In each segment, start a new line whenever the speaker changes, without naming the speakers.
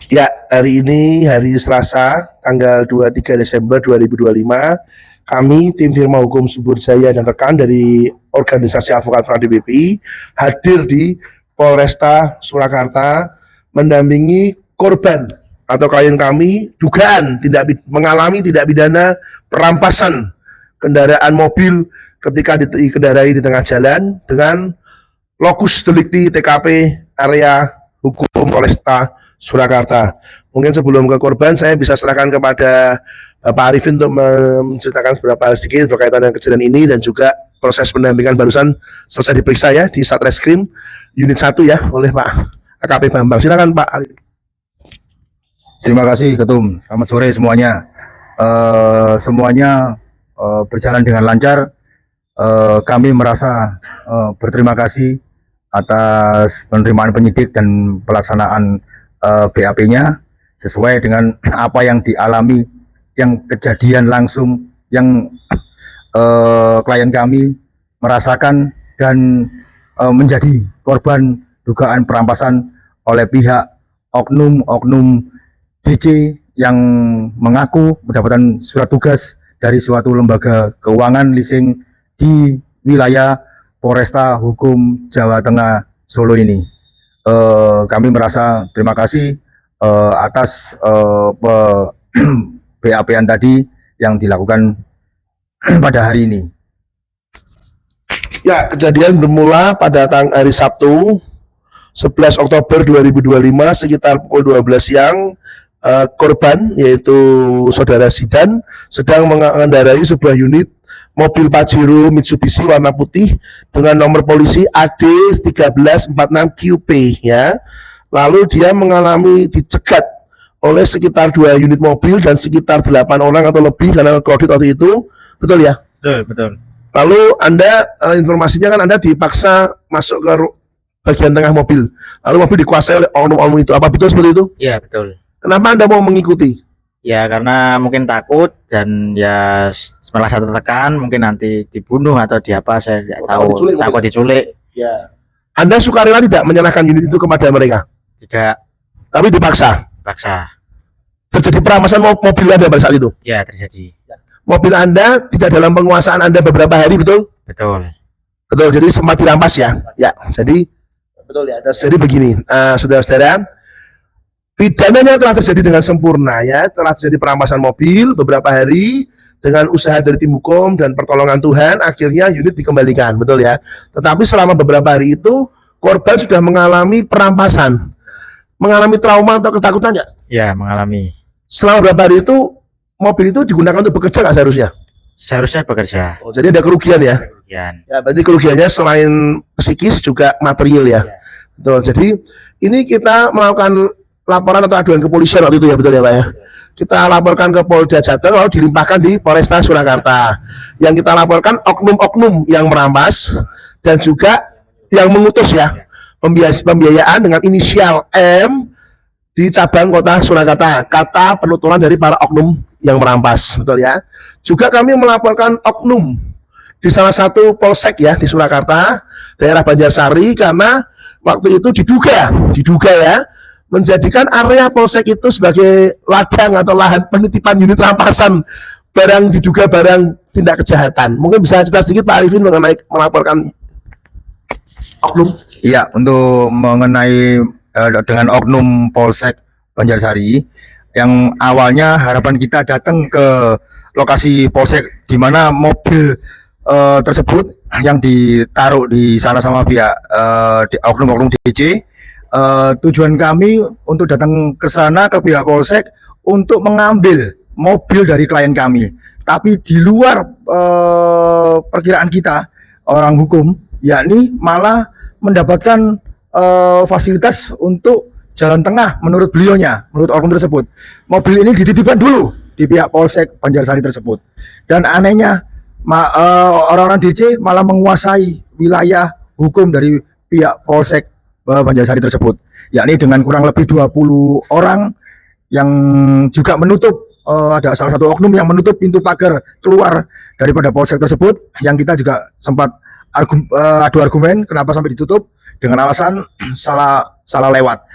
Ya, hari ini hari Selasa, tanggal 23 Desember 2025, kami tim firma hukum Subur Jaya dan rekan dari organisasi advokat Front DBPI hadir di Polresta Surakarta mendampingi korban atau klien kami dugaan mengalami tindak pidana perampasan kendaraan mobil ketika dikendarai di tengah jalan dengan lokus delikti TKP area hukum Polresta Surakarta. Mungkin sebelum ke korban, saya bisa serahkan kepada Bapak Arifin untuk menceritakan beberapa hal sedikit berkaitan dengan kejadian ini dan juga proses pendampingan barusan selesai diperiksa ya di Satreskrim Unit 1 ya oleh Pak AKP Bambang. Silakan Pak Arifin.
Terima kasih Ketum. Selamat sore semuanya. Semuanya berjalan dengan lancar. Kami merasa berterima kasih atas penerimaan penyidik dan pelaksanaan BAP-nya sesuai dengan apa yang dialami, yang kejadian langsung yang klien kami merasakan dan menjadi korban dugaan perampasan oleh pihak oknum DC yang mengaku mendapatkan surat tugas dari suatu lembaga keuangan leasing di wilayah Polresta Hukum Jawa Tengah Solo ini. Kami merasa terima kasih atas BAP-an tadi yang dilakukan pada hari ini.
Ya, kejadian bermula pada hari Sabtu 11 Oktober 2025 sekitar pukul 12 siang. Korban yaitu saudara Zidan sedang mengendarai sebuah unit mobil Pajero Mitsubishi warna putih dengan nomor polisi AD 1346QP ya. Lalu dia mengalami dicegat oleh sekitar 2 unit mobil dan sekitar 8 orang atau lebih karena kredit waktu itu. Betul ya?
Betul.
Lalu Anda informasinya kan Anda dipaksa masuk ke bagian tengah mobil. Lalu mobil dikuasai oleh oknum-oknum itu. Apa betul seperti itu?
Iya, betul.
Kenapa Anda mau mengikuti?
Ya karena mungkin takut dan ya merasa tertekan, mungkin nanti dibunuh atau diapa, saya tidak tahu. Takut diculik.
Ya. Anda sukarela tidak menyerahkan unit itu kepada mereka?
Tidak.
Tapi dipaksa?
Paksa.
Terjadi perampasan mobil Anda pada saat itu?
Ya, terjadi.
Mobil Anda tidak dalam penguasaan Anda beberapa hari, betul?
Betul.
Betul, jadi sempat dirampas ya? Ya, jadi betul ya. Jadi begini, saudara-saudara, pidananya telah terjadi dengan sempurna ya, telah terjadi perampasan mobil beberapa hari dengan usaha dari tim hukum dan pertolongan Tuhan, akhirnya unit dikembalikan, betul ya. Tetapi selama beberapa hari itu korban sudah mengalami perampasan, mengalami trauma atau ketakutan nggak?
Ya, mengalami.
Selama beberapa hari itu mobil itu digunakan untuk bekerja nggak seharusnya?
Seharusnya bekerja.
Oh, jadi ada kerugian ya?
Kerugian.
Ya, berarti kerugiannya selain psikis juga material ya. Betul. Jadi ini kita melakukan laporan atau aduan ke polisian waktu itu ya, betul ya Pak ya. Kita laporkan ke Polda Jateng lalu dilimpahkan di Polresta Surakarta. Yang kita laporkan oknum-oknum yang merampas dan juga yang mengutus ya pembiayaan dengan inisial M di cabang kota Surakarta, kata penuturan dari para oknum yang merampas, betul ya. Juga kami melaporkan oknum di salah satu polsek ya di Surakarta, daerah Banjarsari, karena waktu itu diduga ya menjadikan area polsek itu sebagai ladang atau lahan penitipan unit rampasan barang diduga barang tindak kejahatan. Mungkin bisa cerita sedikit Pak Arifin mengenai melaporkan oknum?
Iya, untuk mengenai dengan oknum Polsek Banjarsari yang awalnya harapan kita datang ke lokasi Polsek di mana mobil tersebut yang ditaruh di sana sama pihak oknum-oknum DC. Tujuan kami untuk datang ke sana ke pihak Polsek untuk mengambil mobil dari klien kami, tapi di luar perkiraan kita orang hukum, yakni malah mendapatkan fasilitas untuk jalan tengah menurut beliaunya, menurut oknum tersebut. Mobil ini dititipkan dulu di pihak Polsek Banjarsari tersebut, dan anehnya orang-orang DC malah menguasai wilayah hukum dari pihak Polsek Banjarsari tersebut, yakni dengan kurang lebih 20 orang yang juga menutup, ada salah satu oknum yang menutup pintu pagar keluar daripada polsek tersebut, yang kita juga sempat adu argumen kenapa sampai ditutup, dengan alasan salah lewat.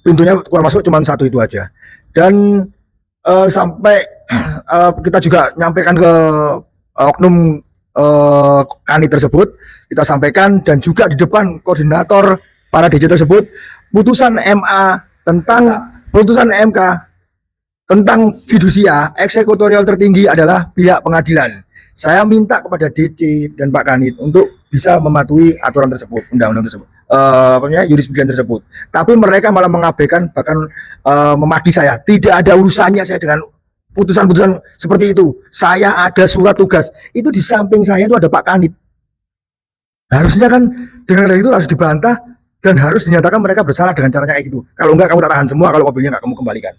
Pintunya keluar masuk cuma satu itu aja. Dan sampai kita juga nyampaikan ke oknum Kanit tersebut, kita sampaikan dan juga di depan koordinator para DJ tersebut, putusan MK tentang fidusia eksekutorial tertinggi adalah pihak pengadilan. Saya minta kepada DC dan Pak Kanit untuk bisa mematuhi aturan tersebut, undang-undang tersebut, jurisprudensi tersebut. Tapi mereka malah mengabaikan, bahkan memaki saya. Tidak ada urusannya saya dengan putusan-putusan seperti itu. Saya ada surat tugas. Itu di samping saya itu ada Pak Kanit. Harusnya kan dengan itu harus dibantah dan harus dinyatakan mereka bersalah dengan caranya kayak gitu. Kalau enggak kamu tak tahan semua, kalau mobilnya enggak kamu kembalikan.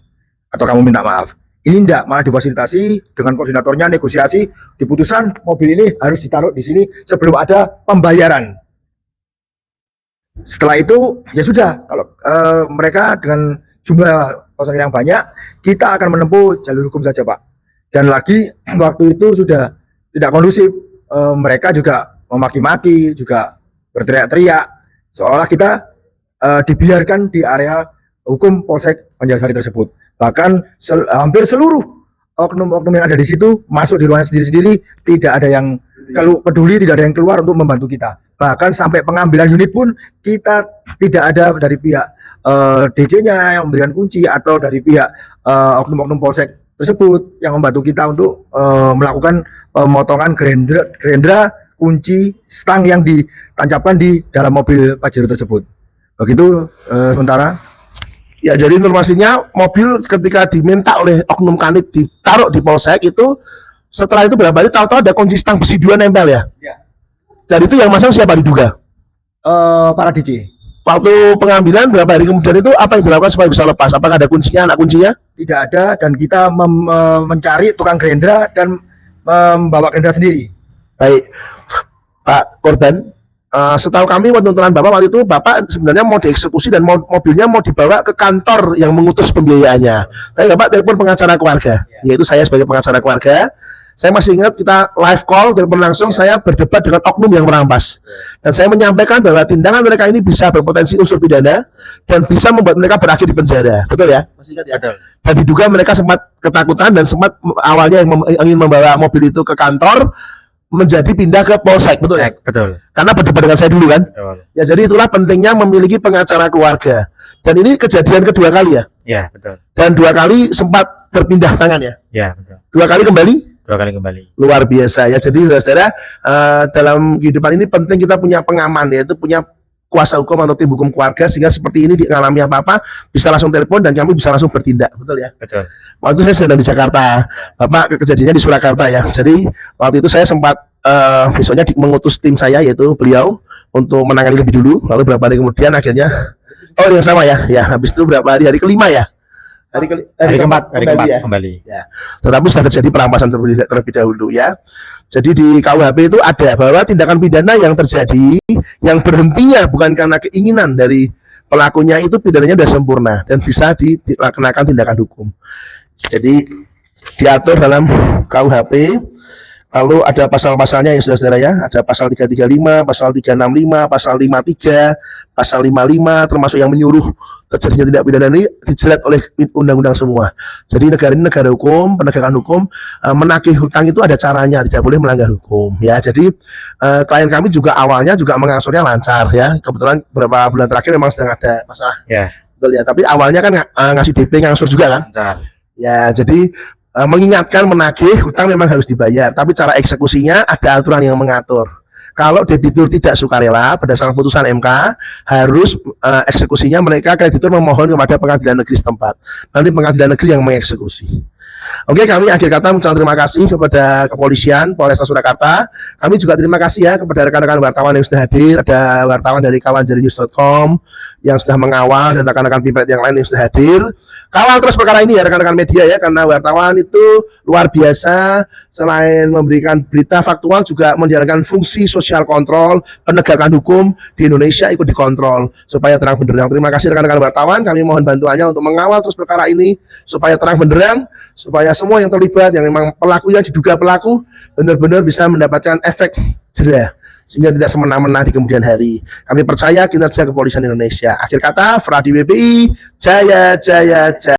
Atau kamu minta maaf. Ini enggak, malah difasilitasi dengan koordinatornya, negosiasi, di putusan mobil ini harus ditaruh di sini sebelum ada pembayaran. Setelah itu ya sudah, kalau mereka dengan jumlah kosong yang banyak, kita akan menempuh jalur hukum saja, Pak. Dan lagi waktu itu sudah tidak kondusif, mereka juga memaki-maki, juga berteriak-teriak, seolah kita dibiarkan di area hukum Polsek Banjarsari tersebut. Bahkan hampir seluruh oknum-oknum yang ada di situ masuk di ruangan sendiri-sendiri, tidak ada yang peduli, tidak ada yang keluar untuk membantu kita. Bahkan sampai pengambilan unit pun kita tidak ada dari pihak DC-nya yang memberikan kunci atau dari pihak oknum-oknum Polsek tersebut yang membantu kita untuk melakukan pemotongan gerendra kunci stang yang ditancapkan di dalam mobil Pajero tersebut. Begitu sementara.
Ya, jadi informasinya mobil ketika diminta oleh oknum Kanit ditaruh di Polsek itu, setelah itu berapa hari tahu-tahu ada kunci stang besi 2 nempel ya?
Ya.
Dan itu yang masang siapa diduga?
Para DJ.
Waktu pengambilan berapa hari kemudian itu apa yang dilakukan supaya bisa lepas? Apakah ada kuncinya, anak kuncinya?
Tidak ada, dan kita mencari tukang gerendra dan membawa gerendra sendiri.
Baik, Pak korban, setahu kami tuntunan Bapak waktu itu, Bapak sebenarnya mau dieksekusi dan mobilnya mau dibawa ke kantor yang mengutus pembiayaannya. Tapi Bapak telepon pengacara keluarga, yaitu saya sebagai pengacara keluarga. Saya masih ingat kita live call, telepon langsung, saya berdebat dengan oknum yang merampas. Dan saya menyampaikan bahwa tindakan mereka ini bisa berpotensi unsur pidana dan bisa membuat mereka berakhir di penjara. Betul ya? Masih ingat ya?
Betul.
Dan diduga mereka sempat ketakutan dan sempat awalnya ingin membawa mobil itu ke kantor, menjadi pindah ke Polsek, betul ya?
Betul.
Karena berdebat dengan saya dulu kan?
Betul.
Ya, jadi itulah pentingnya memiliki pengacara keluarga. Dan ini kejadian kedua kali ya?
Ya, betul.
Dan 2 kali sempat berpindah tangan ya?
Ya, betul.
2 kali kembali?
2 kali kembali.
Luar biasa ya. Jadi saudara, dalam kehidupan ini penting kita punya pengaman, yaitu punya kuasa hukum atau tim hukum keluarga, sehingga seperti ini mengalami apa-apa bisa langsung telepon dan kami bisa langsung bertindak, betul ya?
Betul.
Waktu saya sedang di Jakarta, Bapak kejadiannya di Surakarta ya. Jadi waktu itu saya sempat besoknya mengutus tim saya, yaitu beliau, untuk menangani lebih dulu. Lalu berapa hari kemudian akhirnya yang sama ya. Ya, habis itu berapa hari kelima ya. Hari keempat ya.
Kembali.
Ya. Tetapi sudah terjadi perampasan terlebih dahulu ya. Jadi di KUHP itu ada bahwa tindakan pidana yang terjadi yang berhentinya bukan karena keinginan dari pelakunya, itu pidananya sudah sempurna dan bisa dikenakan tindakan hukum. Jadi diatur dalam KUHP. Lalu ada pasal-pasalnya yang saudara ya, ada pasal 335, pasal 365, pasal 53, pasal 55, termasuk yang menyuruh terjadinya tindak pidana ini dijerat oleh undang-undang semua. Jadi negara ini negara hukum, penegakan hukum, menagih hutang itu ada caranya, tidak boleh melanggar hukum ya. Jadi klien kami juga awalnya juga mengasurnya lancar ya. Kebetulan beberapa bulan terakhir memang sedang ada masalah.
Ya.
Betul ya, tapi awalnya kan ngasih DP ngangsur juga kan?
Lancar.
Ya, jadi mengingatkan menagih hutang memang harus dibayar, tapi cara eksekusinya ada aturan yang mengatur. Kalau debitur tidak sukarela berdasarkan putusan MK, harus eksekusinya mereka kreditur memohon kepada pengadilan negeri setempat. Nanti pengadilan negeri yang mengeksekusi. Oke, kami akhir kata mengucapkan terima kasih kepada kepolisian Polresta Surakarta. Kami juga terima kasih ya kepada rekan-rekan wartawan yang sudah hadir. Ada wartawan dari kawanjarinews.com yang sudah mengawal dan rekan-rekan tim yang lain yang sudah hadir. Kawal terus perkara ini ya rekan-rekan media ya, karena wartawan itu luar biasa. Selain memberikan berita faktual, juga menjalankan fungsi sosial kontrol, penegakan hukum di Indonesia ikut dikontrol supaya terang benderang. Terima kasih rekan-rekan wartawan. Kami mohon bantuannya untuk mengawal terus perkara ini supaya terang benderang, supaya semua yang terlibat, yang memang pelaku yang diduga pelaku, benar-benar bisa mendapatkan efek jerah sehingga tidak semena-mena di kemudian hari. Kami percaya kinerja kepolisian Indonesia. Akhir kata, Fradi WPI, jaya jaya jaya.